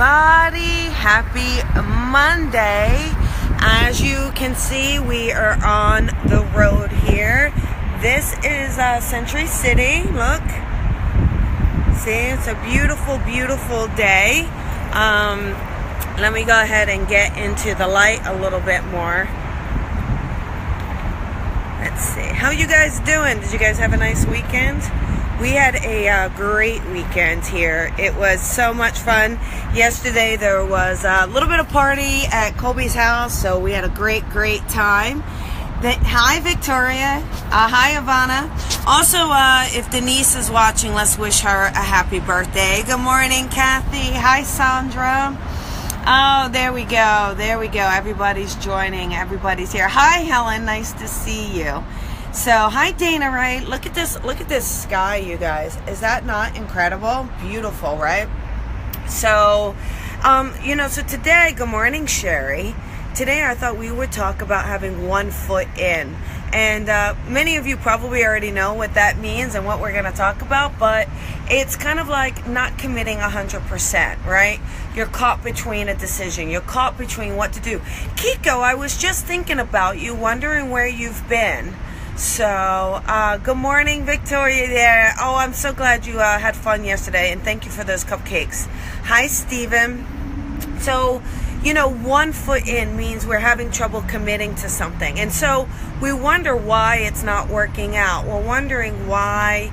everybody. Happy Monday. As you can see, we are on the road here. This is Century City. Look. See, it's a beautiful, beautiful day. Let me go ahead and get into the light a little bit more. Let's see. How you guys doing? Did you guys have a nice weekend? We had a great weekend here. It was so much fun. Yesterday there was a little bit of party at Colby's house, so we had a great time. Hi Victoria. Hi Ivana. Also, if Denise is watching, let's wish her a happy birthday. Good morning, Kathy. Hi Sandra. Oh, there we go. There we go. Everybody's joining. Everybody's here. Hi Helen. Nice to see you. So, hi Dana, right? Look at this sky, you guys. Is that not incredible? Beautiful, right? So, so today, good morning, Sherry. Today I thought we would talk about having one foot in. And many of you probably already know what that means and what we're going to talk about, but it's kind of like not committing 100%, right? You're caught between a decision. You're caught between what to do. Kiko, I was just thinking about you, wondering where you've been. So, good morning, Victoria there. Oh, I'm so glad you had fun yesterday, and thank you for those cupcakes. Hi, Stephen. So, one foot in means we're having trouble committing to something. And so we wonder why it's not working out. We're wondering why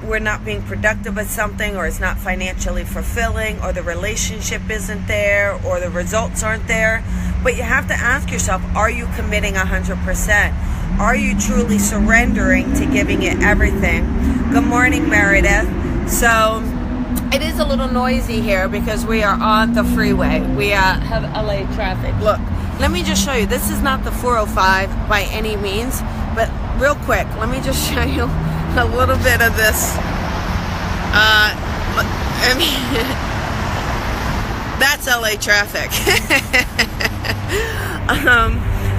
we're not being productive at something, or it's not financially fulfilling, or the relationship isn't there, or the results aren't there. But you have to ask yourself, are you committing 100%? Are you truly surrendering to giving it everything? Good morning, Meredith. So it is a little noisy here because we are on the freeway. We have LA traffic. Look, let me just show you. This is not the 405 by any means, but real quick, let me just show you a little bit of this. That's LA traffic.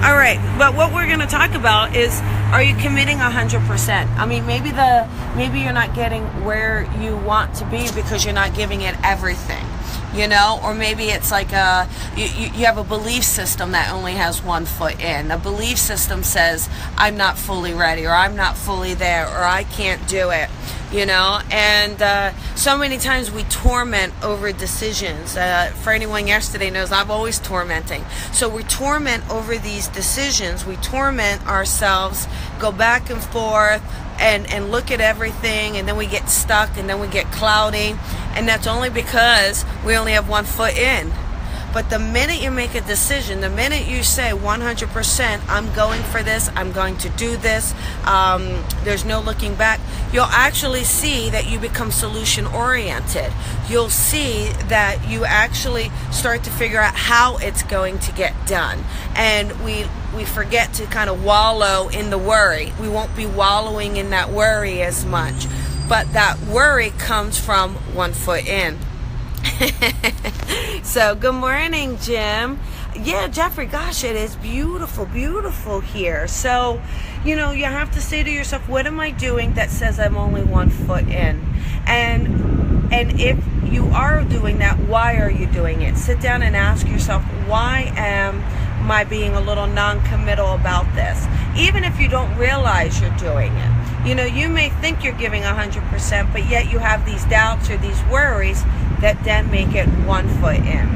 All right, but what we're going to talk about is, are you committing 100%? I mean, maybe you're not getting where you want to be because you're not giving it everything, or maybe it's like you have a belief system that only has one foot in. A belief system says, I'm not fully ready, or I'm not fully there, or I can't do it. And so many times we torment over decisions. For anyone yesterday knows, I'm always tormenting. So we torment over these decisions. We torment ourselves, go back and forth, and look at everything, and then we get stuck, and then we get cloudy. And that's only because we only have one foot in. But the minute you make a decision, the minute you say 100%, I'm going for this, I'm going to do this, there's no looking back, you'll actually see that you become solution oriented. You'll see that you actually start to figure out how it's going to get done. And we forget to kind of wallow in the worry. We won't be wallowing in that worry as much. But that worry comes from one foot in. So good morning, Jim. Yeah, Jeffrey, gosh, it is beautiful, beautiful here. So, you have to say to yourself, what am I doing that says I'm only one foot in? And if you are doing that, why are you doing it? Sit down and ask yourself, why am I being a little non-committal about this? Even if you don't realize you're doing it. You may think you're giving 100%, but yet you have these doubts or these worries that then make it one foot in.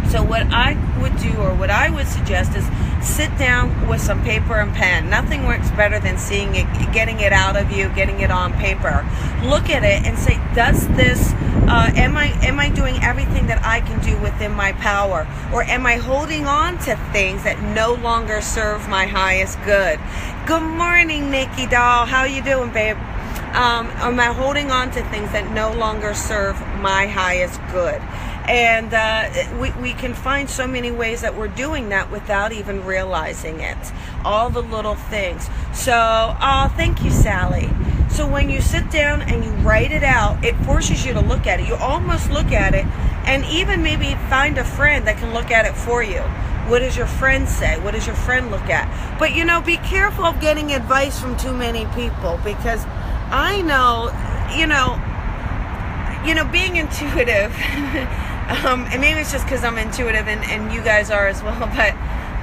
So what I would do, or what I would suggest, is sit down with some paper and pen. Nothing works better than seeing it, getting it out of you, getting it on paper. Look at it and say, does this, am I doing everything that I can do within my power? Or am I holding on to things that no longer serve my highest good? Good morning, Nikki doll. How you doing, babe? Am I holding on to things that no longer serve my highest good? And we can find so many ways that we're doing that without even realizing it. All the little things. So, thank you, Sally. So when you sit down and you write it out, it forces you to look at it. You almost look at it, and even maybe find a friend that can look at it for you. What does your friend say? What does your friend look at? But, be careful of getting advice from too many people, because I know, being intuitive And maybe it's just because I'm intuitive and you guys are as well, but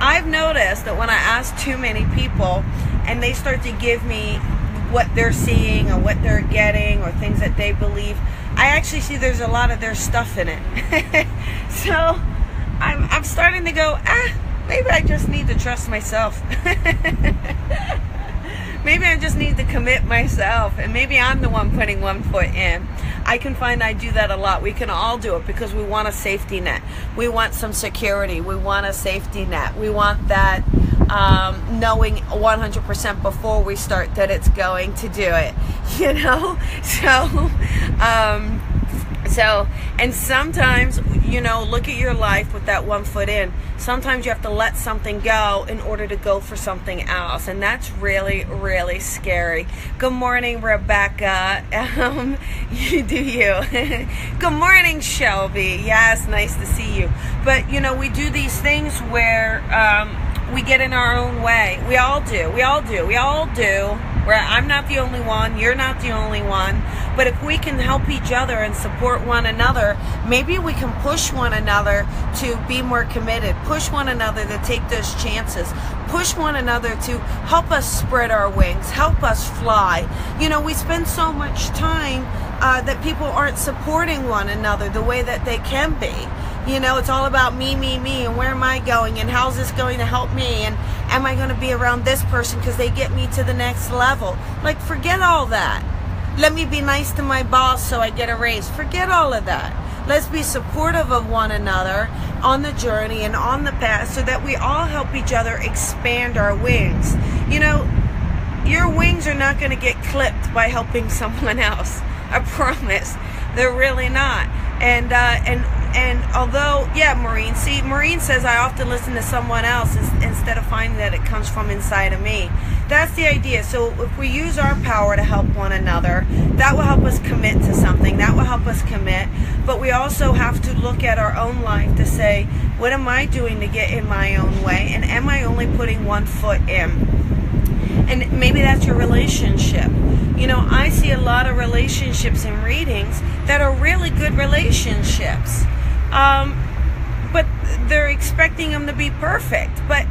I've noticed that when I ask too many people and they start to give me what they're seeing or what they're getting or things that they believe, I actually see there's a lot of their stuff in it. So I'm starting to go, maybe I just need to trust myself. Maybe I just need to commit myself, and maybe I'm the one putting one foot in. I can find I do that a lot. We can all do it because we want a safety net. We want some security. We want a safety net. We want that knowing 100% before we start that it's going to do it, you know? So, and sometimes, you know, look at your life with that one foot in. Sometimes you have to let something go in order to go for something else. And that's really, really scary. Good morning, Rebecca. You do you. Good morning, Shelby. Yes, nice to see you. But, you know, we do these things where we get in our own way. We all do. Where I'm not the only one, you're not the only one. But if we can help each other and support one another, maybe we can push one another to be more committed, push one another to take those chances, push one another to help us spread our wings, help us fly. You know, we spend so much time that people aren't supporting one another the way that they can be. You know, it's all about me, and where am I going, and how's this going to help me, and am I going to be around this person because they get me to the next level? Like, forget all that. Let me be nice to my boss so I get a raise. Forget all of that. Let's be supportive of one another on the journey and on the path so that we all help each other expand our wings. You know, your wings are not going to get clipped by helping someone else. I promise. They're really not. And although, yeah, Maureen says I often listen to someone else instead of finding that it comes from inside of me. That's the idea. So if we use our power to help one another, that will help us commit to something. That will help us commit. But we also have to look at our own life to say, what am I doing to get in my own way? And am I only putting one foot in? And maybe that's your relationship. You know, I see a lot of relationships in readings that are really good relationships. But they're expecting them to be perfect. But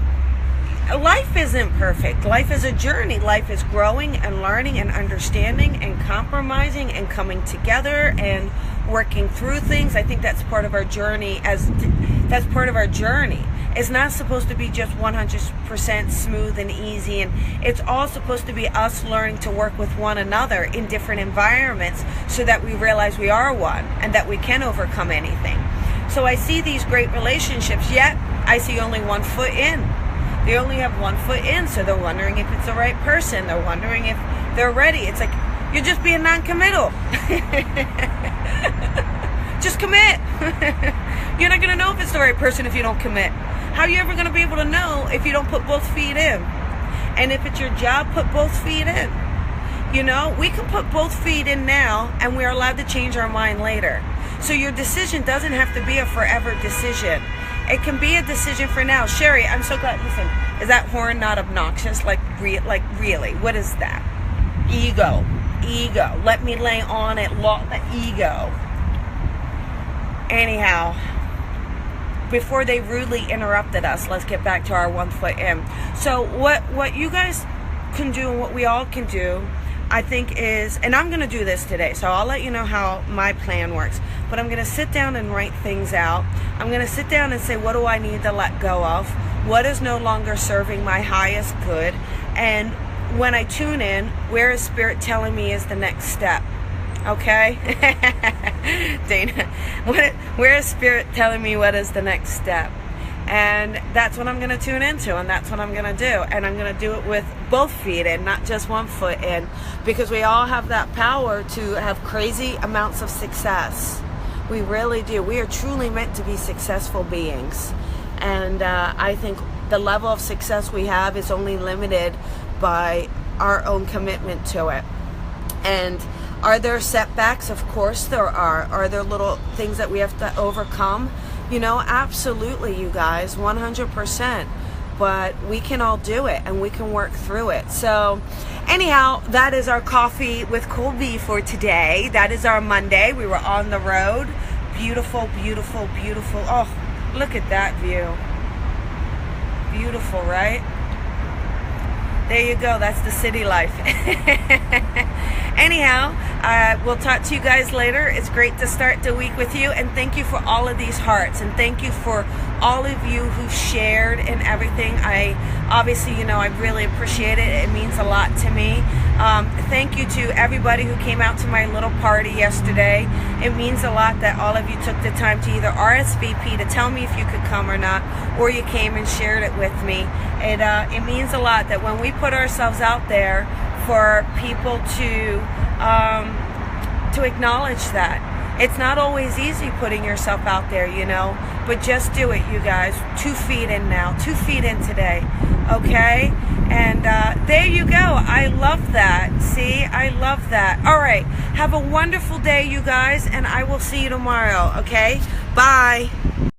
life isn't perfect. Life is a journey. Life is growing and learning and understanding and compromising and coming together and working through things. I think that's part of our journey. That's part of our journey. It's not supposed to be just 100% smooth and easy, and it's all supposed to be us learning to work with one another in different environments so that we realize we are one and that we can overcome anything. So I see these great relationships, yet I see only one foot in. They only have one foot in, so they're wondering if it's the right person. They're wondering if they're ready. It's like, you're just being non-committal. Just commit. You're not going to know if it's the right person if you don't commit. How are you ever going to be able to know if you don't put both feet in? And if it's your job, put both feet in. You know, we can put both feet in now, and we're allowed to change our mind later. So your decision doesn't have to be a forever decision. It can be a decision for now. Sherry, I'm so glad. Listen, is that horn not obnoxious? Like really? What is that? Ego. Let me lay on it. Ego. Anyhow, before they rudely interrupted us, let's get back to our 1 foot in. So what you guys can do and what we all can do, I think is, and I'm going to do this today, so I'll let you know how my plan works, but I'm going to sit down and write things out. I'm going to sit down and say, what do I need to let go of? What is no longer serving my highest good? And when I tune in, where is Spirit telling me is the next step? Okay? Dana, where is Spirit telling me what is the next step? And that's what I'm going to tune into, and that's what I'm going to do. And I'm going to do it with both feet in, not just 1 foot in, because we all have that power to have crazy amounts of success. We really do. We are truly meant to be successful beings. And I think the level of success we have is only limited by our own commitment to it. And are there setbacks? Of course there are. Are there little things that we have to overcome? You know, absolutely, you guys, 100%. But we can all do it, and we can work through it. So anyhow, that is our coffee with Colby for today. That is our Monday. We were on the road beautiful, beautiful, beautiful. Oh, look at that view. Beautiful, right? There you go. That's the city life. Anyhow, we'll talk to you guys later. It's great to start the week with you, and thank you for all of these hearts, and thank you for all of you who shared and everything. I obviously, I really appreciate it. It means a lot to me. Thank you to everybody who came out to my little party yesterday. It means a lot that all of you took the time to either RSVP to tell me if you could come or not, or you came and shared it with me. It means a lot that when we put ourselves out there for people to acknowledge that. It's not always easy putting yourself out there, but just do it, you guys. 2 feet in now, 2 feet in today, okay? And there you go. I love that. See, I love that. All right, have a wonderful day, you guys, and I will see you tomorrow, okay? Bye.